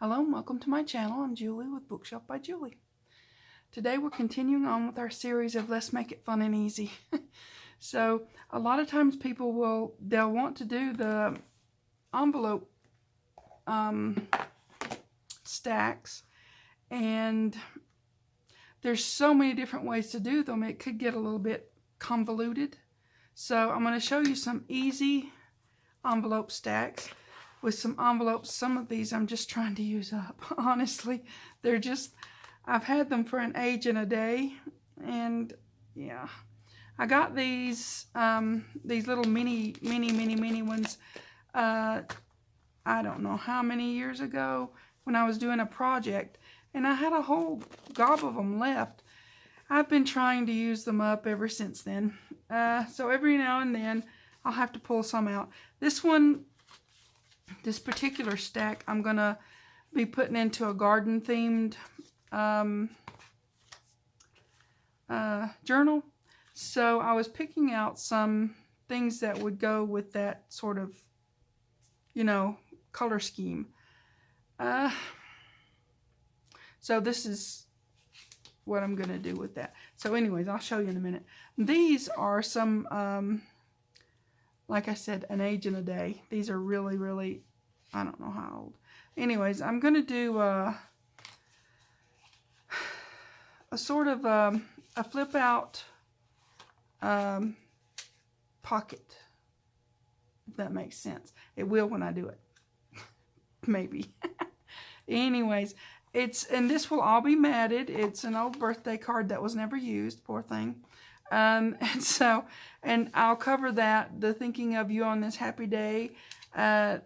Hello and welcome to my channel. I'm Julie with Bookshelf by Julie. Today we're continuing on with our series of Let's Make It Fun and Easy. So a lot of times people they'll want to do the envelope stacks, and there's so many different ways to do them it could get a little bit convoluted. So I'm going to show you some easy envelope stacks with some envelopes. Some of these I'm just trying to use up. Honestly, I've had them for an age and a day, and yeah, I got these little mini ones. I don't know how many years ago when I was doing a project, and I had a whole gob of them left. I've been trying to use them up ever since then. So every now and then I'll have to pull some out. This particular stack I'm gonna be putting into a garden themed journal. So I was picking out some things that would go with that sort of, color scheme. So this is what I'm gonna do with that. So anyways, I'll show you in a minute. These are some like I said, an age and a day. These are really, I don't know how old. Anyways, I'm going to do a sort of a flip out pocket, if that makes sense. It will when I do it. Maybe. Anyways, and this will all be matted. It's an old birthday card that was never used, poor thing. And I'll cover that, the thinking of you on this happy day, and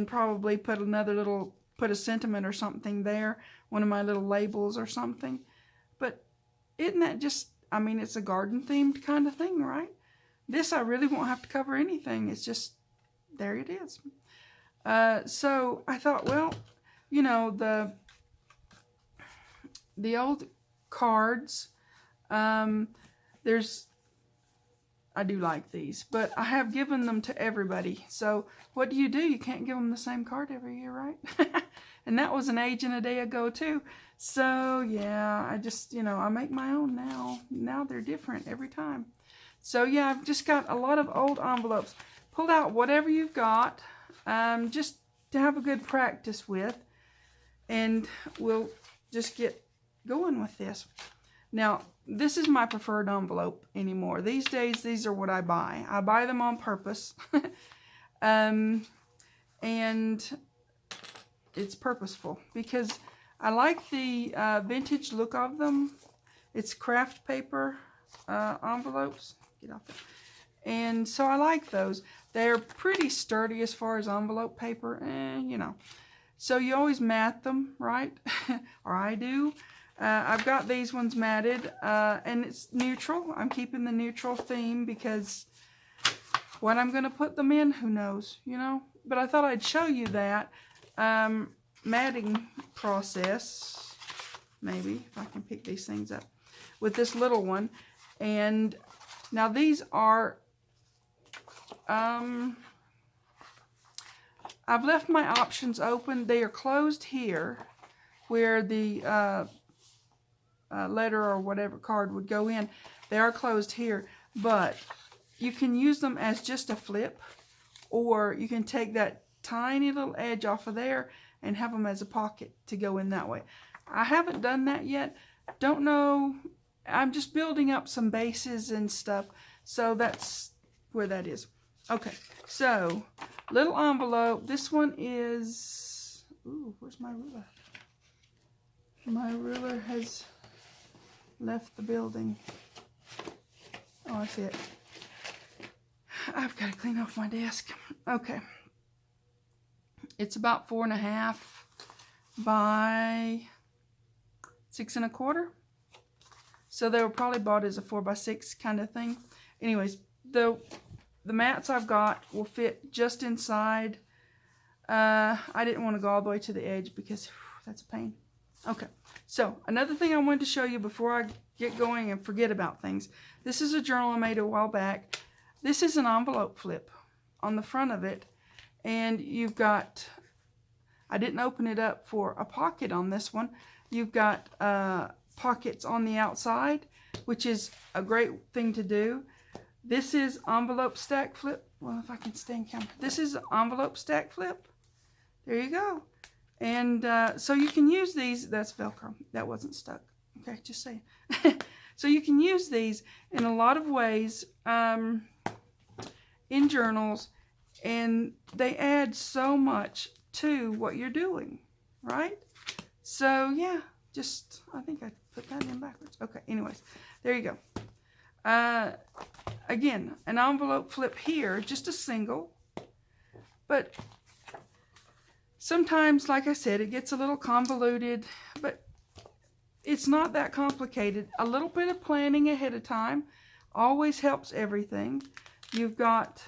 probably put a sentiment or something there, one of my little labels or something. But isn't that just, it's a garden themed kind of thing, right? This I really won't have to cover anything. It's just, there it is. So I thought, well, the old cards, I do like these, but I have given them to everybody. So what do? You can't give them the same card every year, right? And that was an age and a day ago too. So yeah, I just, I make my own now. Now they're different every time. So yeah, I've just got a lot of old envelopes. Pull out whatever you've got, just to have a good practice with, and we'll just get going with this. Now, this is my preferred envelope anymore. These days, these are what I buy. I buy them on purpose. And it's purposeful because I like the vintage look of them. It's craft paper envelopes. Get off there. And so I like those. They're pretty sturdy as far as envelope paper. So you always mat them, right? Or I do. I've got these ones matted, and it's neutral. I'm keeping the neutral theme because what I'm going to put them in, who knows, But I thought I'd show you that matting process, maybe, if I can pick these things up, with this little one. And now these are, I've left my options open. They are closed here where the letter or whatever card would go in. They are closed here, but you can use them as just a flip, or you can take that tiny little edge off of there and have them as a pocket to go in that way. I haven't done that yet. Don't know. I'm just building up some bases and stuff, so that's where that is. Okay, so little envelope. This one is, ooh, where's my ruler? My ruler has left the building. Oh, I see it. I've got to clean off my desk. Okay. It's about 4.5 by 6 1/4. So they were probably bought as a 4x6 kind of thing. Anyways, the mats I've got will fit just inside. I didn't want to go all the way to the edge because that's a pain. Okay, so another thing I wanted to show you before I get going and forget about things. This is a journal I made a while back. This is an envelope flip on the front of it, and you've got I didn't open it up for a pocket on this one. You've got pockets on the outside, which is a great thing to do. This is envelope stack flip. Well, if I can stay in camera. This is envelope stack flip. There you go. And so you can use these. That's Velcro. That wasn't stuck. Okay, just saying. So you can use these in a lot of ways in journals, and they add so much to what you're doing, right? So yeah, just, I think I put that in backwards. Okay, anyways, there you go. Again, an envelope flip here, just a single, but sometimes, like I said, it gets a little convoluted, but it's not that complicated. A little bit of planning ahead of time always helps everything. You've got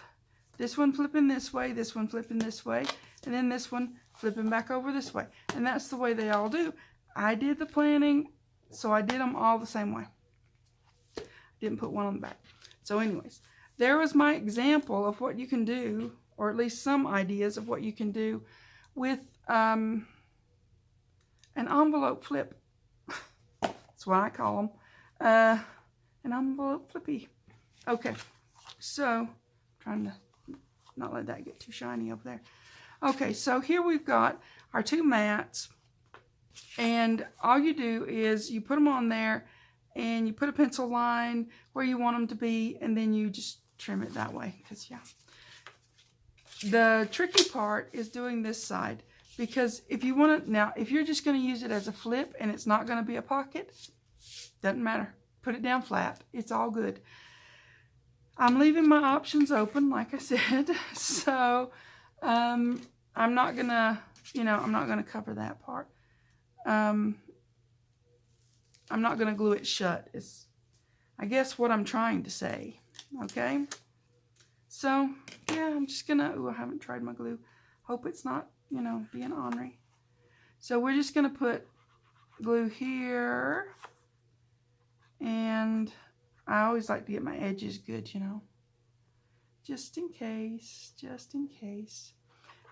this one flipping this way, this one flipping this way, and then this one flipping back over this way. And that's the way they all do. I did the planning, so I did them all the same way. Didn't put one on the back. So anyways, there was my example of what you can do, or at least some ideas of what you can do with an envelope flip. That's what I call them. An envelope flippy. Okay, so trying to not let that get too shiny over there. Okay, so here we've got our two mats, and all you do is you put them on there, and you put a pencil line where you want them to be, and then you just trim it that way, because yeah. The tricky part is doing this side, because if you want to, now if you're just going to use it as a flip and it's not going to be a pocket, doesn't matter. Put it down flat. It's all good. I'm leaving my options open, like I said, so I'm not going to, I'm not going to cover that part. I'm not going to glue it shut. It's, I guess, what I'm trying to say. Okay? So, yeah, I'm just going to, I haven't tried my glue. Hope it's not, being ornery. So we're just going to put glue here. And I always like to get my edges good, just in case,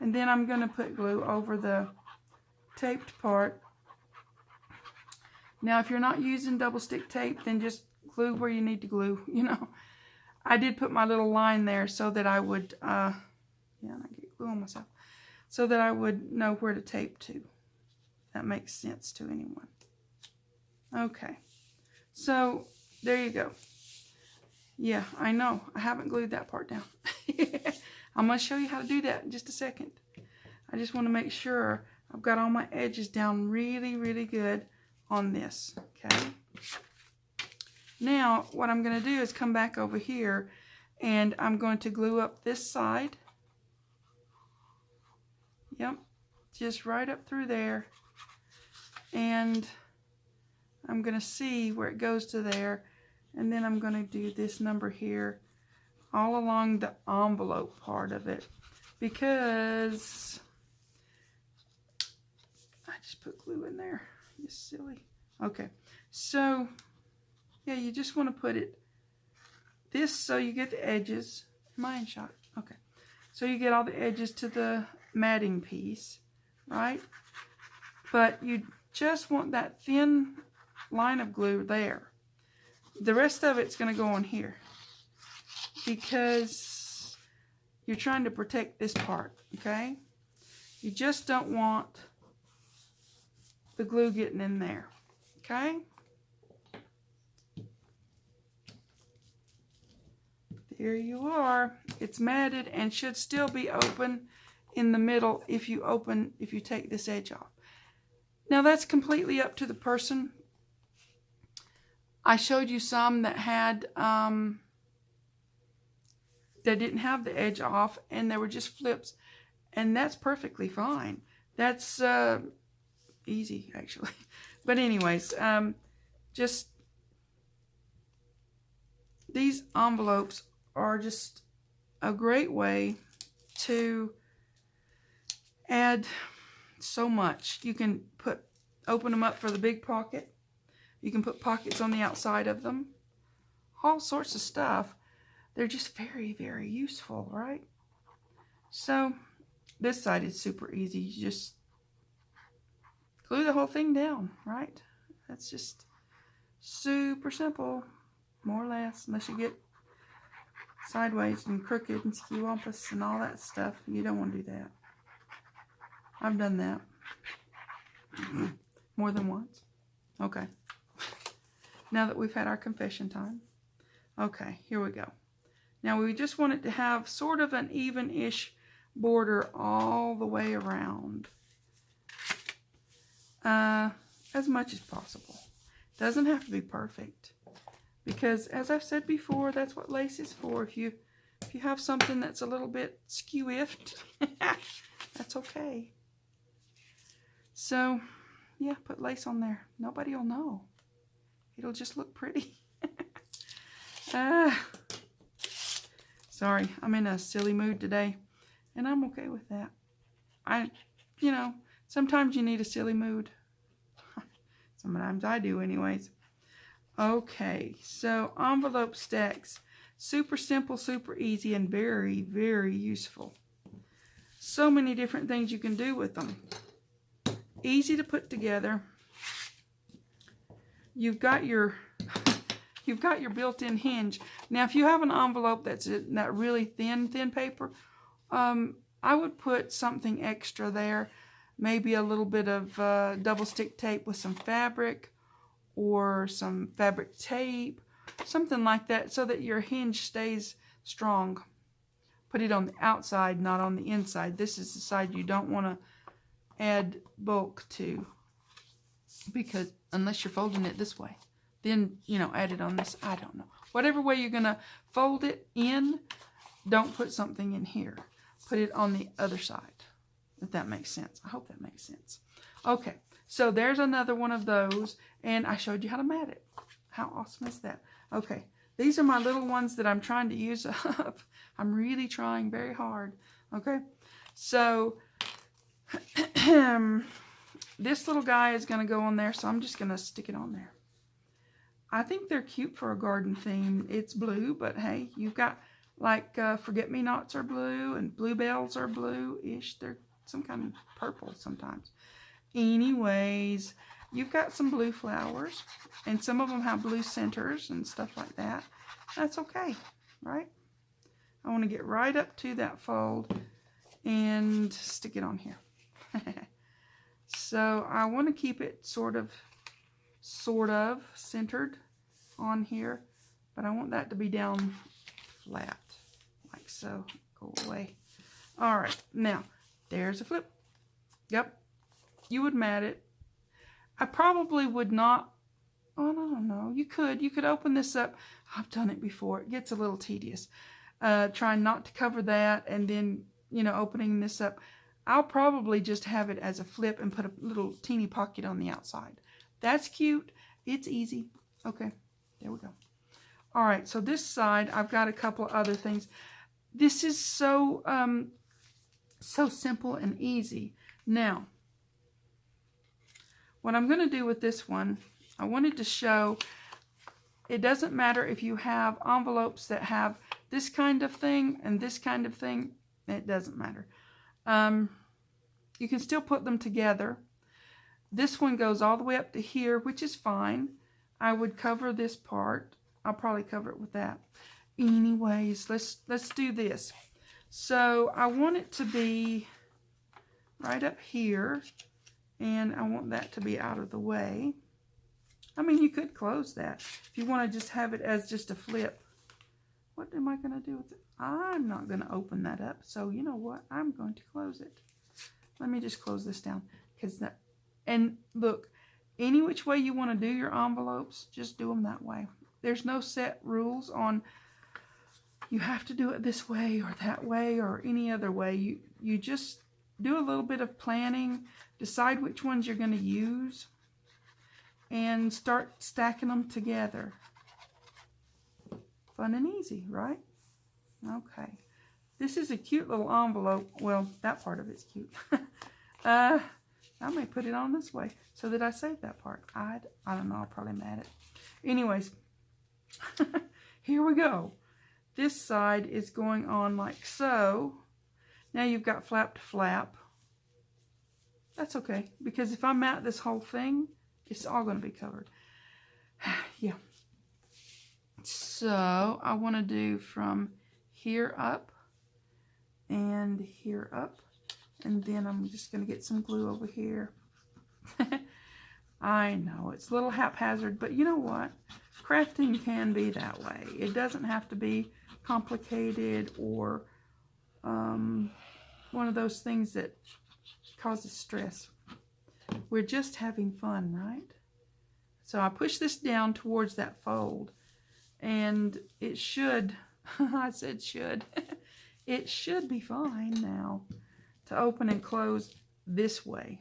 And then I'm going to put glue over the taped part. Now, if you're not using double stick tape, then just glue where you need to glue, I did put my little line there so that I would, I get glue on myself, so that I would know where to tape to. That makes sense to anyone. Okay, so there you go. Yeah, I know, I haven't glued that part down. I'm going to show you how to do that in just a second. I just want to make sure I've got all my edges down really, really good on this, okay? Now, what I'm going to do is come back over here, and I'm going to glue up this side. Yep, just right up through there. And I'm going to see where it goes to there, and then I'm going to do this number here all along the envelope part of it, because I just put glue in there. Just silly. Okay, so yeah, you just want to put it this so you get the edges. Am I in shot? Okay, so you get all the edges to the matting piece, right? But you just want that thin line of glue there. The rest of it's going to go on here, because you're trying to protect this part, okay? You just don't want the glue getting in there, okay? There you are. It's matted and should still be open in the middle if you take this edge off. Now that's completely up to the person. I showed you some that had that didn't have the edge off, and they were just flips, and that's perfectly fine. That's easy, actually. But anyways, just these envelopes are just a great way to add so much. You can open them up for the big pocket. You can put pockets on the outside of them. All sorts of stuff. They're just very, very useful, right? So this side is super easy. You just glue the whole thing down, right? That's just super simple, more or less, unless you get sideways and crooked and skewampus and all that stuff. You don't want to do that. I've done that more than once. Okay. Now that we've had our confession time. Okay, here we go. Now we just want it to have sort of an even-ish border all the way around. As much as possible. Doesn't have to be perfect. Because as I've said before, that's what lace is for. If you have something that's a little bit skew-iffed, that's okay. So, yeah, put lace on there. Nobody will know. It'll just look pretty. Sorry, I'm in a silly mood today, and I'm okay with that. You know, sometimes you need a silly mood. Sometimes I do anyways. Okay, so envelope stacks. Super simple, super easy, and very, very useful. So many different things you can do with them. Easy to put together. You've got your built-in hinge. Now, if you have an envelope that's that really thin paper, I would put something extra there. Maybe a little bit of double stick tape with some fabric, or some fabric tape, something like that, so that your hinge stays strong. Put it on the outside, not on the inside. This is the side you don't want to add bulk to, because unless you're folding it this way, then, you know, add it on this. I don't know. Whatever way you're going to fold it in, don't put something in here. Put it on the other side, if that makes sense. I hope that makes sense. Okay, so there's another one of those, and I showed you how to mat it. How awesome is that? Okay, these are my little ones that I'm trying to use up. I'm really trying very hard. Okay, so this little guy is going to go on there, so I'm just going to stick it on there. I think they're cute for a garden theme. It's blue, but hey, you've got like forget-me-nots are blue and bluebells are blue-ish. They're some kind of purple sometimes. Anyways, you've got some blue flowers, and some of them have blue centers and stuff like that. That's okay, right? I want to get right up to that fold and stick it on here. So I want to keep it sort of centered on here, but I want that to be down flat, like so. Go away. All right, now there's a flip. Yep, you would mat it. I probably would not. Oh, no. You could open this up. I've done it before. It gets a little tedious. Trying not to cover that, and then, you know, opening this up. I'll probably just have it as a flip and put a little teeny pocket on the outside. That's cute. It's easy. Okay, there we go. All right, so this side, I've got a couple of other things. This is so simple and easy. Now, what I'm going to do with this one, I wanted to show, it doesn't matter if you have envelopes that have this kind of thing and this kind of thing. It doesn't matter. You can still put them together. This one goes all the way up to here, which is fine. I would cover this part. I'll probably cover it with that. Anyways, let's do this. So I want it to be right up here, and I want that to be out of the way. I mean, you could close that if you want to just have it as just a flip. What am I going to do with it? I'm not going to open that up, so you know what? I'm going to close it. Let me just close this down, because that, and look, any which way you want to do your envelopes, just do them that way. There's no set rules on you have to do it this way or that way or any other way. You just do a little bit of planning, decide which ones you're going to use, and start stacking them together. Fun and easy, right? Okay. This is a cute little envelope. Well, that part of it's cute. I may put it on this way so that I save that part. I don't know. I'll probably mat it. Anyways, here we go. This side is going on like so. Now you've got flap to flap. That's okay, because if I mat this whole thing, it's all going to be covered. Yeah. So I want to do from here up and here up. And then I'm just going to get some glue over here. I know, it's a little haphazard, but you know what? Crafting can be that way. It doesn't have to be complicated or one of those things that causes stress. We're just having fun, right? So I push this down towards that fold, and it should, I said should, it should be fine now to open and close this way.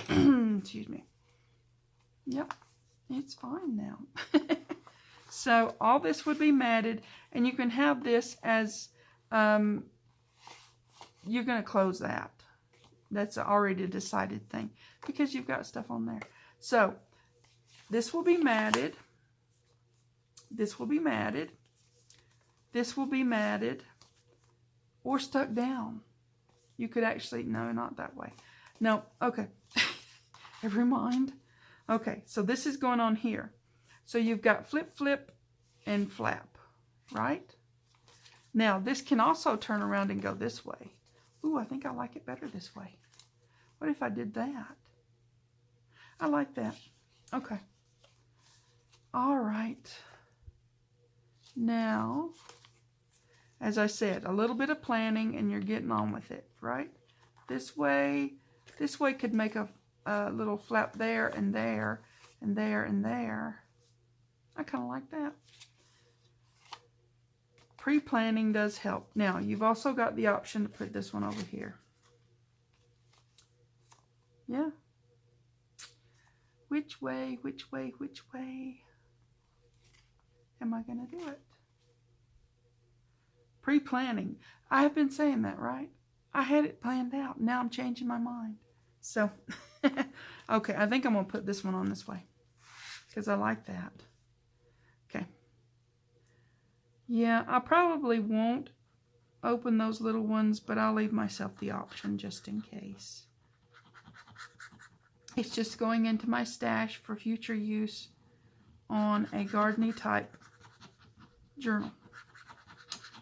Excuse me. Yep, it's fine now. So all this would be matted, and you can have this as, you're going to close that. That's already a decided thing because you've got stuff on there. So this will be matted. This will be matted. This will be matted or stuck down. You could actually, no, not that way. No, okay. Never mind. Okay, so this is going on here. So you've got flip, flip, and flap, right? Now, this can also turn around and go this way. Ooh, I think I like it better this way. What if I did that? I like that. Okay. All right. Now, as I said, a little bit of planning and you're getting on with it, right? This way could make a little flap there and there and there and there. I kind of like that. Pre-planning does help. Now, you've also got the option to put this one over here. Yeah. Which way, which way, which way am I going to do it? Pre-planning. I have been saying that, right? I had it planned out. Now I'm changing my mind. So, okay, I think I'm going to put this one on this way because I like that. Okay. Yeah, I probably won't open those little ones, but I'll leave myself the option just in case. It's just going into my stash for future use on a gardening type journal.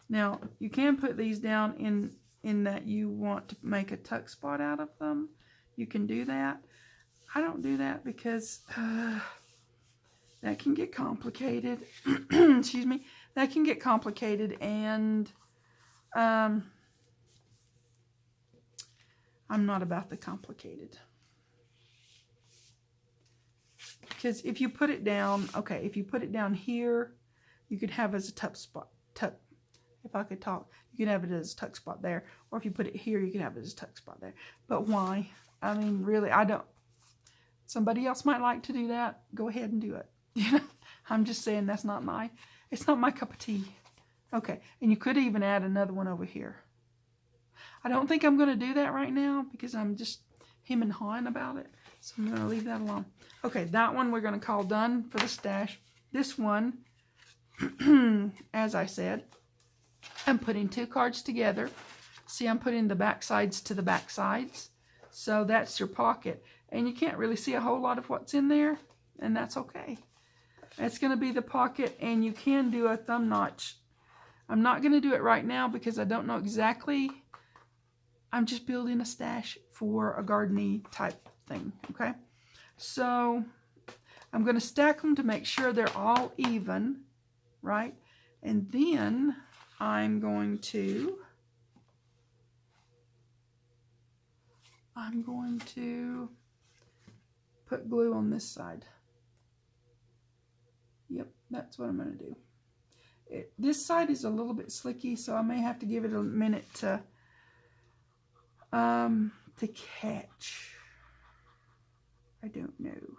Now, you can put these down in that you want to make a tuck spot out of them. You can do that. I don't do that because that can get complicated. Excuse me. That can get complicated, and I'm not about the complicated. Because if you put it down, okay, if you put it down here, you could have it as a tuck spot. If I could talk, you could have it as a tuck spot there. Or if you put it here, you could have it as a tuck spot there. But why? I mean, really, I don't. Somebody else might like to do that. Go ahead and do it. You know, I'm just saying it's not my cup of tea. Okay, and you could even add another one over here. I don't think I'm going to do that right now because I'm just him and hawing about it. So I'm going to leave that alone. Okay, that one we're going to call done for the stash. This one, as I said, I'm putting two cards together. See, I'm putting the back sides to the back sides. So that's your pocket. And you can't really see a whole lot of what's in there, and that's okay. That's going to be the pocket, and you can do a thumb notch. I'm not going to do it right now because I don't know exactly. I'm just building a stash for a garden-y type thing, okay? So I'm going to stack them to make sure they're all even, right? And then I'm going to put glue on this side. Yep, that's what I'm going to do. This side is a little bit slicky, so I may have to give it a minute to catch. I don't know.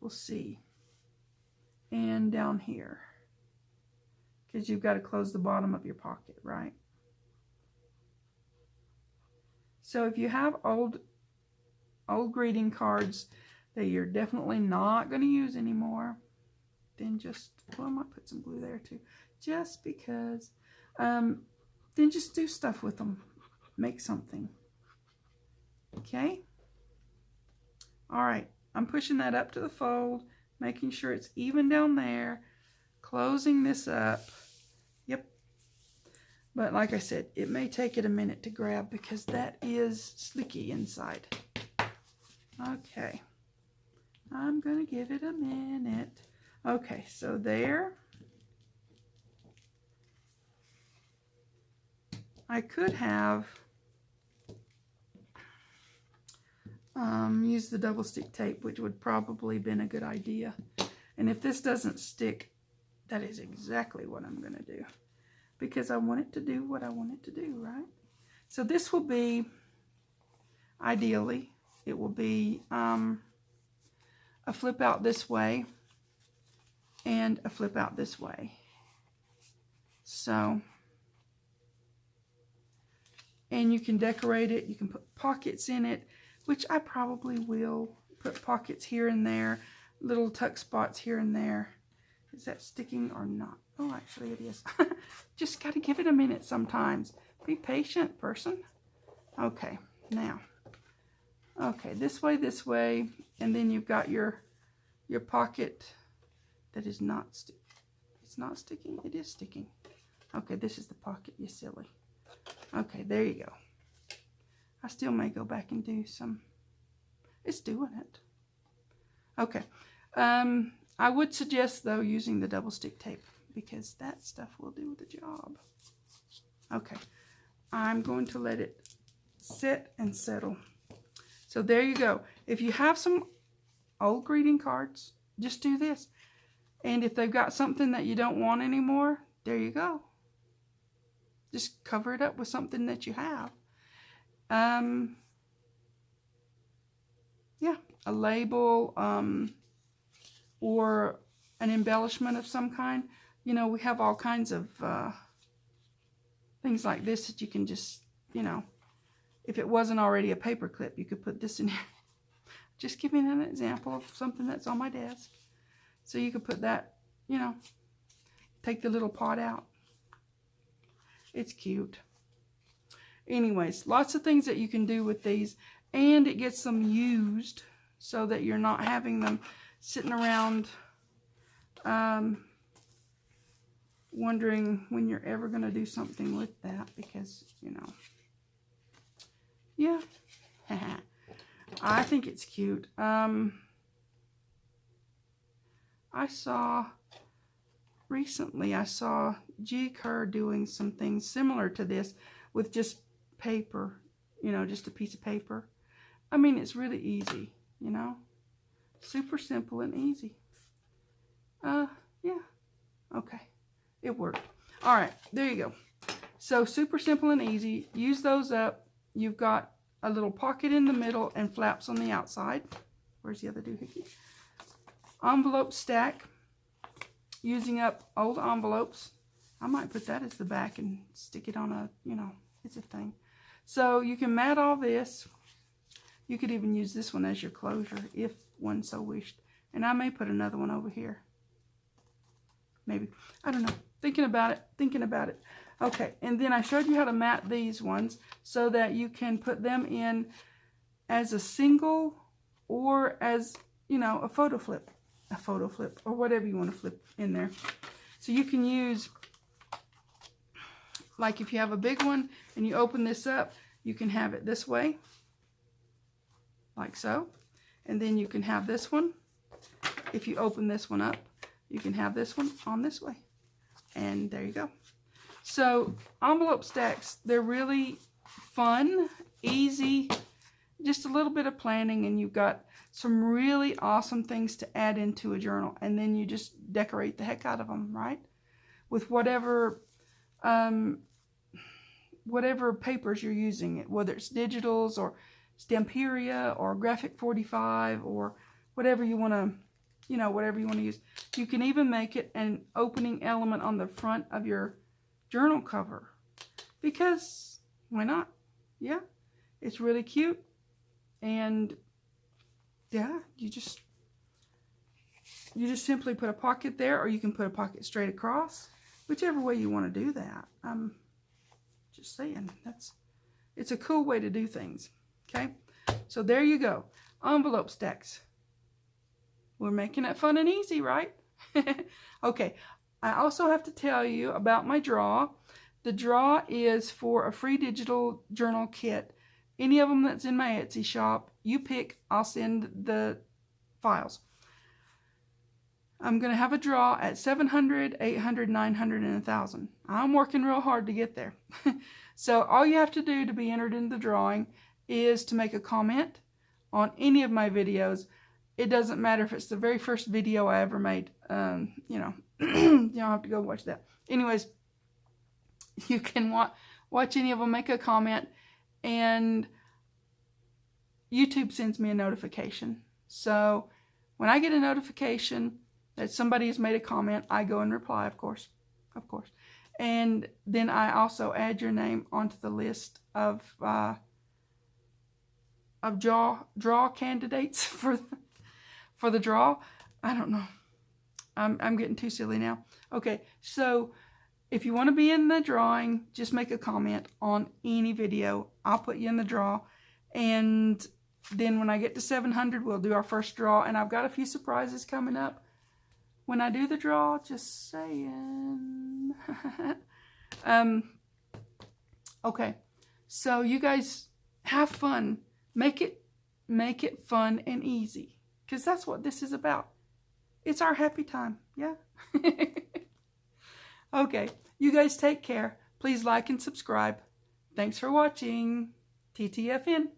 We'll see. And down here, because you've got to close the bottom of your pocket, right? So if you have old greeting cards that you're definitely not going to use anymore, then just, well, I might put some glue there too, just because, then just do stuff with them. Make something. Okay? All right, I'm pushing that up to the fold, making sure it's even down there, closing this up. Yep. But like I said, it may take it a minute to grab because that is slicky inside. Okay. I'm going to give it a minute. Okay, so there. I could have used the double stick tape, which would probably been a good idea. And if this doesn't stick, that is exactly what I'm going to do. Because I want it to do what I want it to do, right? So this will be, ideally, it will be a flip out this way and a flip out this way. So, and you can decorate it, you can put pockets in it, which I probably will put pockets here and there, little tuck spots here and there. Is that sticking or not? Oh, actually it is. Just got to give it a minute sometimes. Be patient, person. Okay, now. Okay, this way, and then you've got your pocket that is not sticking. It's not sticking. It is sticking. Okay, this is the pocket, you silly. Okay, there you go. I still may go back and do some. It's doing it. Okay. I would suggest, though, using the double stick tape because that stuff will do the job. Okay. I'm going to let it sit and settle. So there you go. If you have some old greeting cards, just do this. And if they've got something that you don't want anymore, there you go. Just cover it up with something that you have. Yeah, a label or an embellishment of some kind. You know, we have all kinds of things like this that you can just, you know, if it wasn't already a paper clip, you could put this in here. Just giving an example of something that's on my desk. So you could put that, you know, take the little pot out. It's cute. Anyways, lots of things that you can do with these, and it gets them used so that you're not having them sitting around wondering when you're ever going to do something with that, because, you know, yeah, I think it's cute. I saw G. Kerr doing some things similar to this with just paper, you know, just a piece of paper. I mean, it's really easy, you know, super simple and easy. Yeah, okay, it worked. All right, there you go. So super simple and easy. Use those up. You've got a little pocket in the middle and flaps on the outside. Where's the other doohickey? Envelope stack. Using up old envelopes. I might put that as the back and stick it on a, you know, it's a thing. So you can mat all this. You could even use this one as your closure if one so wished. And I may put another one over here. Maybe. I don't know. Thinking about it. Okay, and then I showed you how to mat these ones so that you can put them in as a single or as, you know, a photo flip, or whatever you want to flip in there. So you can use, like if you have a big one and you open this up, you can have it this way, like so. And then you can have this one. If you open this one up, you can have this one on this way. And there you go. So envelope stacks, they're really fun, easy, just a little bit of planning and you've got some really awesome things to add into a journal. And then you just decorate the heck out of them, right? With whatever papers you're using, whether it's digitals or Stamperia or Graphic 45 or whatever you want to, you know, whatever you want to use. You can even make it an opening element on the front of your journal cover, because why not? Yeah, it's really cute. And yeah, you just simply put a pocket there, or you can put a pocket straight across, whichever way you want to do that. I'm just saying, it's a cool way to do things. Okay, so there you go. envelope stacks. We're making it fun and easy, right? Okay, I also have to tell you about my draw. The draw is for a free digital journal kit. Any of them that's in my Etsy shop, you pick, I'll send the files. I'm going to have a draw at 700, 800, 900, and 1,000. I'm working real hard to get there. So all you have to do to be entered in the drawing is to make a comment on any of my videos. It doesn't matter if it's the very first video I ever made. You know, you don't have to go watch that. Anyways, you can watch any of them, make a comment, and YouTube sends me a notification. So when I get a notification that somebody has made a comment, I go and reply, of course. And then I also add your name onto the list of draw candidates for the draw. I don't know. I'm getting too silly now. Okay, so if you want to be in the drawing, just make a comment on any video. I'll put you in the draw. And then when I get to 700, we'll do our first draw. And I've got a few surprises coming up when I do the draw, just saying. Okay, so you guys have fun. Make it fun and easy, because that's what this is about. It's our happy time, yeah? Okay, you guys take care. Please like and subscribe. Thanks for watching. TTFN.